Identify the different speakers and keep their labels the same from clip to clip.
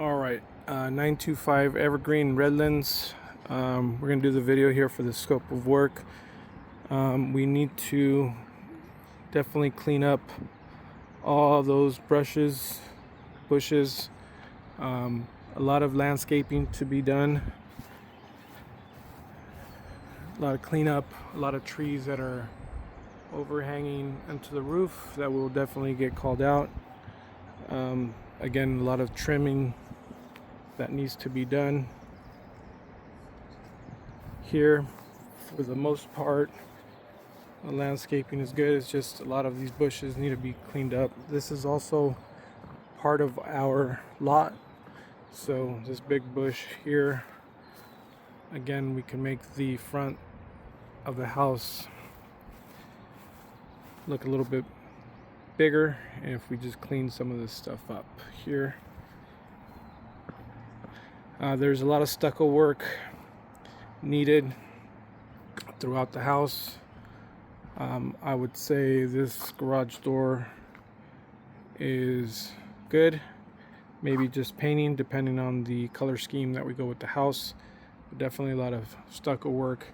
Speaker 1: All right, 925 Evergreen Redlands. We're going to do the video here for the scope of work. We need to definitely clean up all those bushes. A lot of landscaping to be done. A lot of cleanup, a lot of trees that are overhanging into the roof that will definitely get called out. Again, a lot of trimming that needs to be done here. For the most part, the landscaping is good. It's just a lot of these bushes need to be cleaned up. This is also part of our lot, so this big bush here, again, we can make the front of the house look a little bit bigger if we just clean some of this stuff up here. There's a lot of stucco work needed throughout the house. I would say this garage door is good. Maybe just painting, depending on the color scheme that we go with the house. But definitely a lot of stucco work.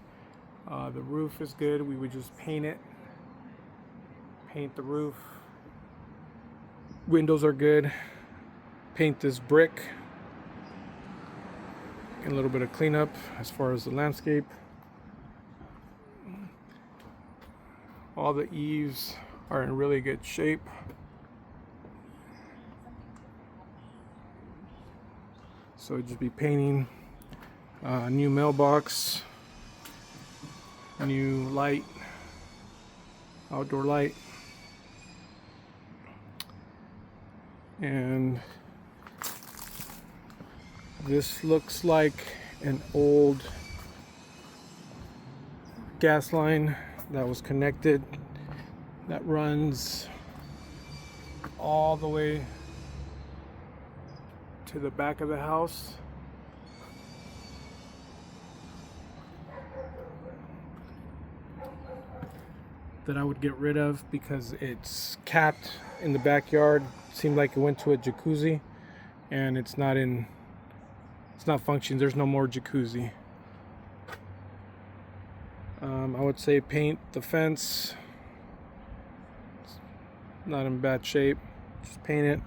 Speaker 1: The roof is good. We would just paint it. Paint the roof. Windows are good. Paint this brick. And a little bit of cleanup as far as the landscape. All the eaves are in really good shape. So just be painting. New mailbox, new light, outdoor light, and this looks like an old gas line that was connected, that runs all the way to the back of the house. That I would get rid of because it's capped in the backyard. Seemed like it went to a jacuzzi, and it's not functioning. There's no more jacuzzi. I would say paint the fence. It's not in bad shape. Just paint it.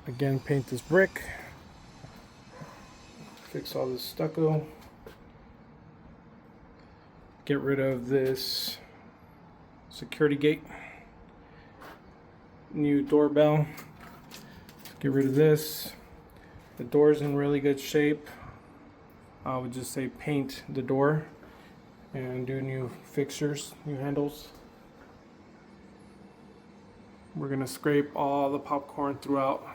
Speaker 1: Again, paint this brick. Fix all this stucco. Get rid of this security gate. New doorbell. Get rid of this. The door's in really good shape. I would just say paint the door and do new fixtures, new handles. We're gonna scrape all the popcorn throughout.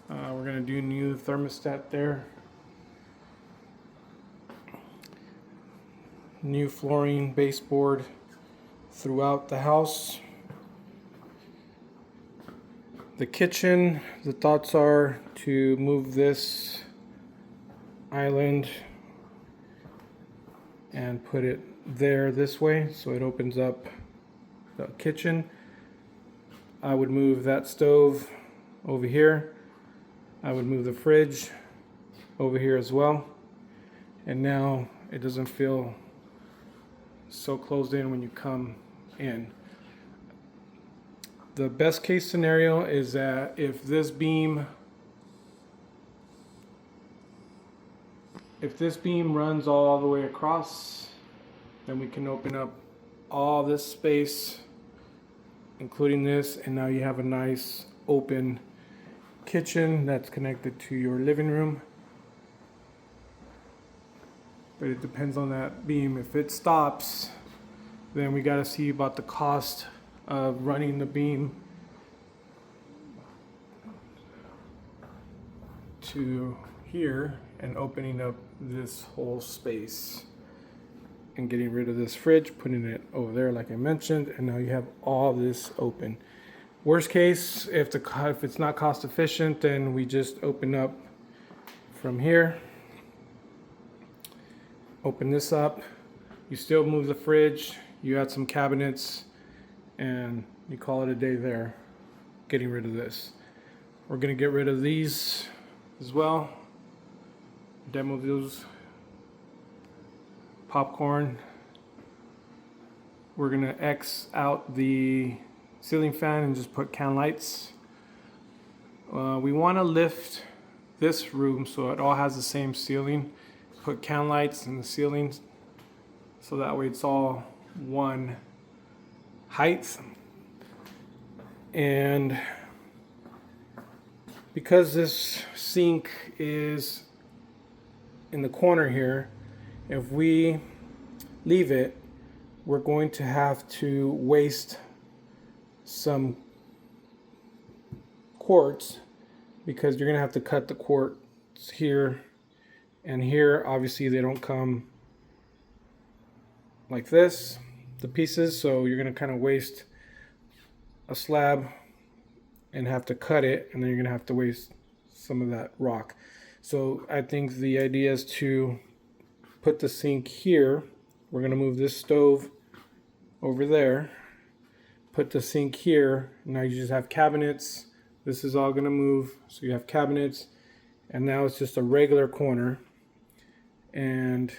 Speaker 1: We're going to do new thermostat there. New flooring, baseboard throughout the house. The kitchen, the thoughts are to move this island and put it there this way so it opens up the kitchen. I would move that stove over here. I would move the fridge over here as well. And now it doesn't feel so closed in when you come in. The best case scenario is that if this beam runs all the way across, then we can open up all this space, including this, and now you have a nice open kitchen that's connected to your living room. But it depends on that beam. If it stops, then we got to see about the cost of running the beam to here and opening up this whole space and getting rid of this fridge, putting it over there like I mentioned, and now you have all this open. Worst case, if it's not cost efficient, then we just open up from here Open this up. You still move the fridge. You add some cabinets, and you call it a day there. Getting rid of this. We're gonna get rid of these as well. Demo those. Popcorn. We're gonna X out the ceiling fan and just put can lights. We want to lift this room so it all has the same ceiling. Put can lights in the ceilings so that way it's all one height. And because this sink is in the corner here, if we leave it, we're going to have to waste some quartz because you're going to have to cut the quartz here and here. Obviously they don't come like this, the pieces, so you're going to kind of waste a slab and have to cut it, and then you're going to have to waste some of that rock. So I think the idea is to put the sink here. We're going to move this stove over there, put the sink here. Now you just have cabinets. This is all going to move, so you have cabinets, and now it's just a regular corner, and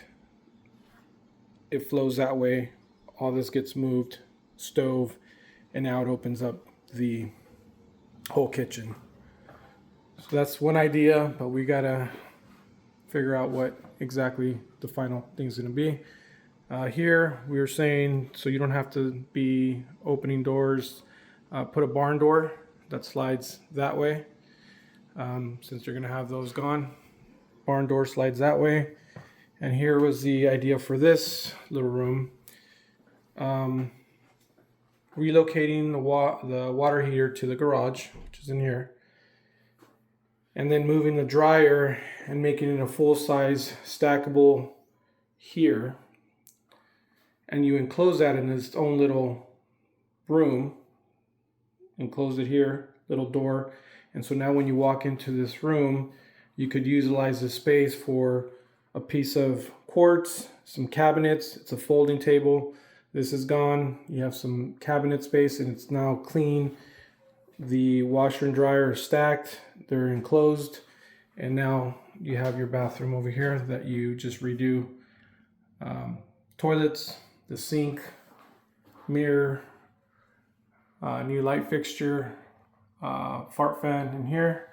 Speaker 1: it flows that way. All this gets moved, stove, and now it opens up the whole kitchen. So that's one idea, but we gotta figure out what exactly the final thing's gonna be. Here we were saying, so you don't have to be opening doors, put a barn door that slides that way. Since you're gonna have those gone, barn door slides that way. And here was the idea for this little room. Relocating the water heater to the garage, which is in here, and then moving the dryer and making it a full-size stackable here, and you enclose that in its own little room, enclose it here, little door, and so now when you walk into this room, you could utilize the space for a piece of quartz, some cabinets. It's a folding table. This is gone. You have some cabinet space, and it's now clean. The washer and dryer are stacked. They're enclosed. And now you have your bathroom over here that you just redo. Toilets, the sink, mirror, new light fixture, fart fan in here.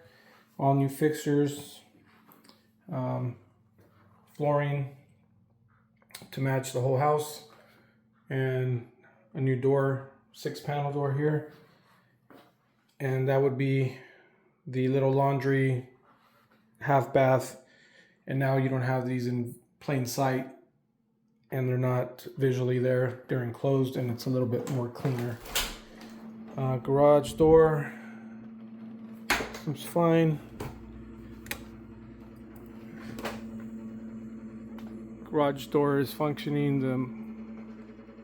Speaker 1: All new fixtures. Flooring to match the whole house, and a new door, 6-panel door here, and that would be the little laundry, half bath. And now you don't have these in plain sight, and they're not visually there, they're enclosed, and it's a little bit more cleaner. Garage door seems fine. Garage door is functioning. The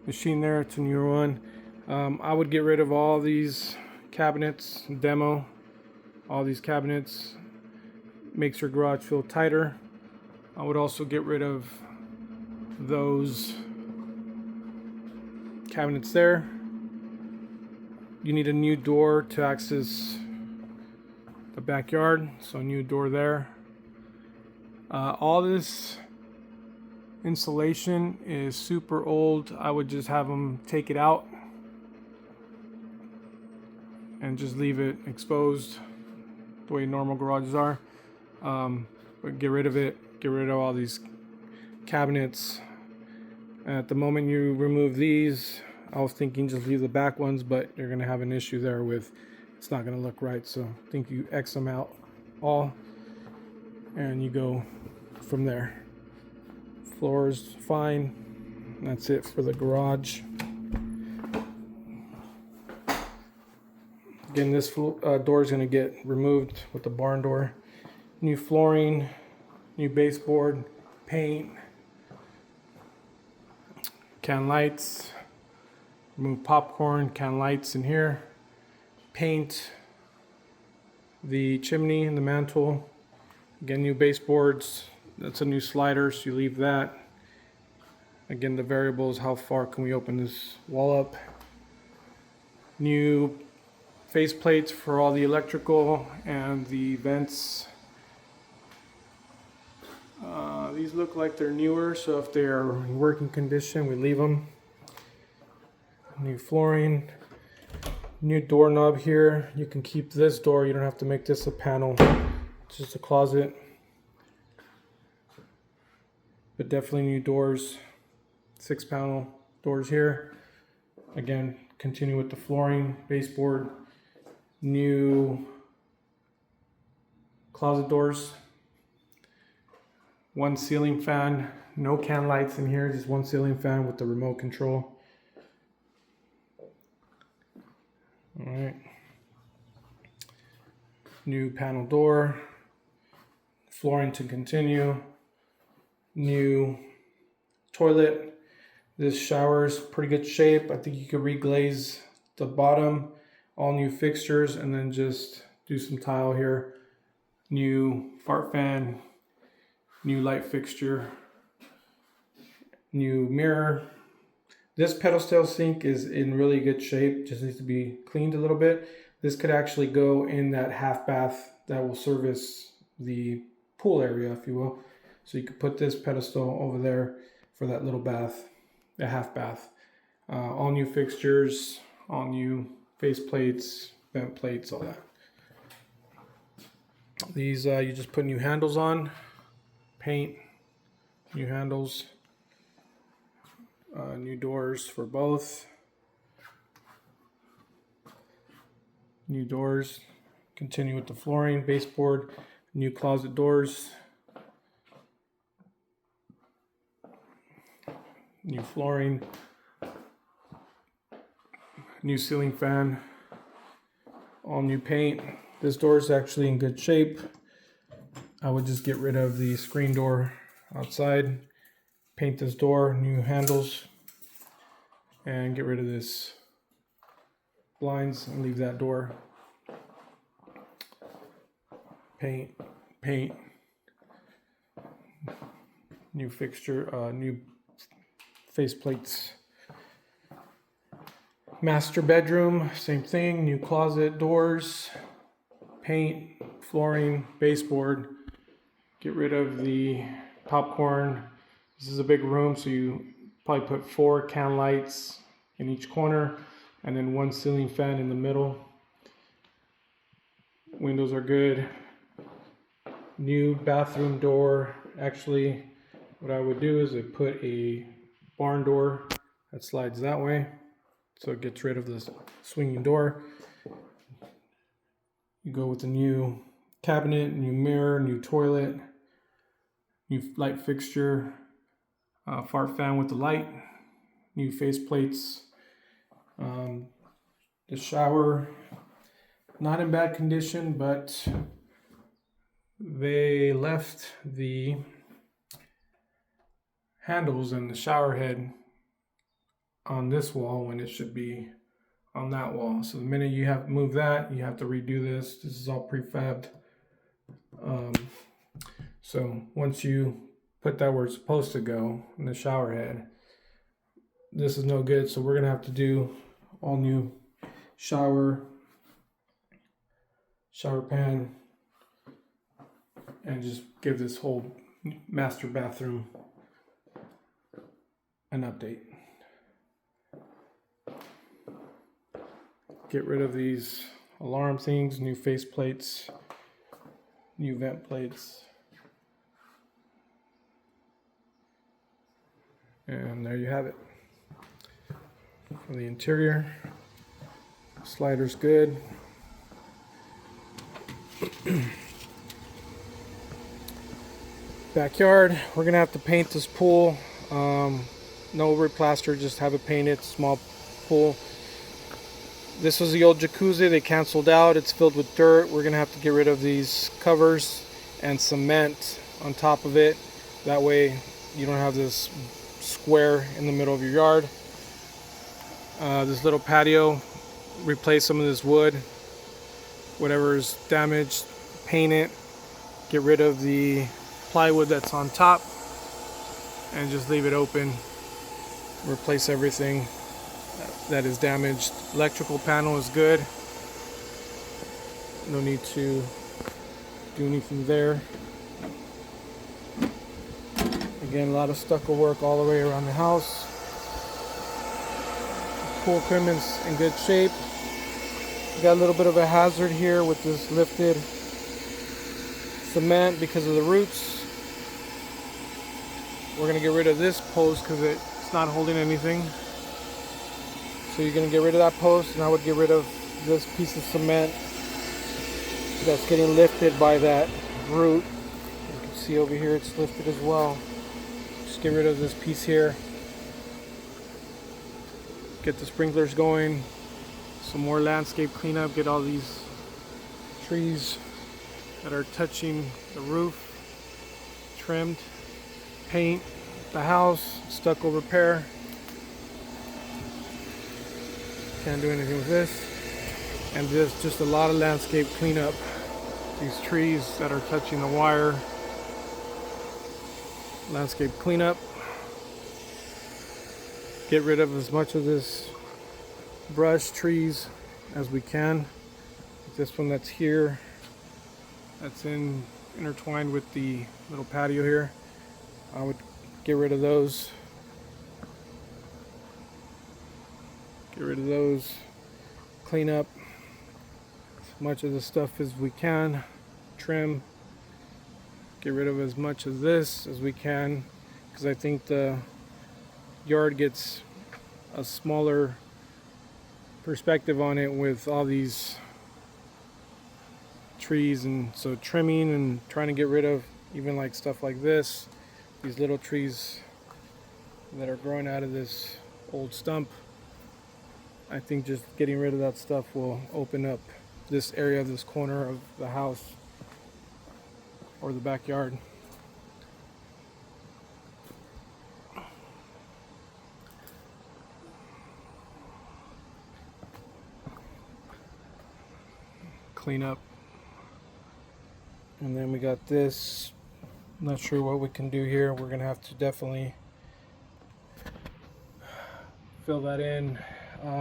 Speaker 1: machine there, it's a newer one. I would get rid of all these cabinets, demo all these cabinets. Makes your garage feel tighter. I would also get rid of those cabinets there. You need a new door to access the backyard, so a new door there. All this insulation is super old. I would just have them take it out and just leave it exposed the way normal garages are. But get rid of it, get rid of all these cabinets. At the moment you remove these, I was thinking just leave the back ones, but you're gonna have an issue there with it's not gonna look right, so I think you X them out all and you go from there. Floor's fine. That's it for the garage. Again, this door is going to get removed with the barn door. New flooring, new baseboard, paint, can lights, remove popcorn, can lights in here, paint the chimney and the mantle. Again, new baseboards. That's a new slider, so you leave that. Again, the variable is how far can we open this wall up. New face plates for all the electrical and the vents. These look like they're newer, so if they are in working condition, we leave them. New flooring. New doorknob here. You can keep this door. You don't have to make this a panel. It's just a closet. But definitely new doors. 6-panel doors here. Again, continue with the flooring, baseboard. New closet doors. One ceiling fan. No can lights in here. Just one ceiling fan with the remote control. All right. New panel door. Flooring to continue. New toilet. This shower's pretty good shape. I think you could reglaze the bottom. All new fixtures, and then just do some tile here. New fart fan. New light fixture. New mirror. This pedestal sink is in really good shape, just needs to be cleaned a little bit. This could actually go in that half bath that will service the pool area, if you will. So you could put this pedestal over there for that little bath, a half bath. All new fixtures, all new face plates, vent plates, all that. These, you just put new handles on, paint, new handles. New doors for both. New doors. Continue with the flooring, baseboard, new closet doors. New flooring. New ceiling fan. All new paint. This door is actually in good shape. I would just get rid of the screen door outside. Paint this door, new handles, and get rid of this blinds and leave that door. Paint, new fixture, new face plates. Master bedroom, same thing, new closet doors, paint, flooring, baseboard. Get rid of the popcorn. This is a big room, so you probably put 4 can lights in each corner and then one ceiling fan in the middle. Windows are good. New bathroom door. Actually, what I would do is I put a barn door that slides that way, so it gets rid of this swinging door. You go with a new cabinet, new mirror, new toilet, new light fixture. Fart fan with the light, new face plates. The shower, not in bad condition, but they left the handles and the shower head on this wall when it should be on that wall. So the minute you have to move that, you have to redo this. This is all prefabbed. So once you put that where it's supposed to go in the shower head, this is no good, so we're gonna have to do all new shower pan, and just give this whole master bathroom an update. Get rid of these alarm things, new face plates, new vent plates. And there you have it. For the interior, slider's good. Backyard, we're gonna have to paint this pool. No replaster, just have it painted. Small pool. This was the old jacuzzi, they canceled out. It's filled with dirt. We're gonna have to get rid of these covers and cement on top of it. That way you don't have this square in the middle of your yard. This little patio, replace some of this wood, whatever is damaged, paint it, get rid of the plywood that's on top, and just leave it open replace everything that is damaged. Electrical panel is good. No need to do anything there. Again, a lot of stucco work all the way around the house. Pool equipment's in good shape. We got a little bit of a hazard here with this lifted cement because of the roots. We're gonna get rid of this post because it's not holding anything. So you're gonna get rid of that post, and I would get rid of this piece of cement that's getting lifted by that root. You can see over here it's lifted as well. Just get rid of this piece here. Get the sprinklers going. Some more landscape cleanup. Get all these trees that are touching the roof trimmed. Paint the house. Stucco repair. Can't do anything with this. And there's just a lot of landscape cleanup. These trees that are touching the wire. Landscape cleanup. Get rid of as much of this brush trees as we can. This one that's here, that's intertwined with the little patio here, I would get rid of those. Get rid of those. Clean up as much of the stuff as we can. Trim. Get rid of as much of this as we can, because I think the yard gets a smaller perspective on it with all these trees, and so trimming and trying to get rid of even like stuff like this, these little trees that are growing out of this old stump. I think just getting rid of that stuff will open up this area, this corner of the house or the backyard. Clean up. And then we got this. I'm not sure what we can do here. We're gonna have to definitely fill that in,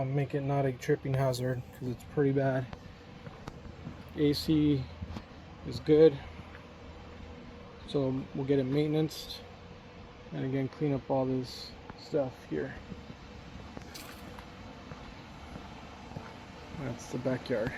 Speaker 1: make it not a tripping hazard because it's pretty bad. AC is good, so we'll get it maintenance, and again clean up all this stuff here. That's the backyard.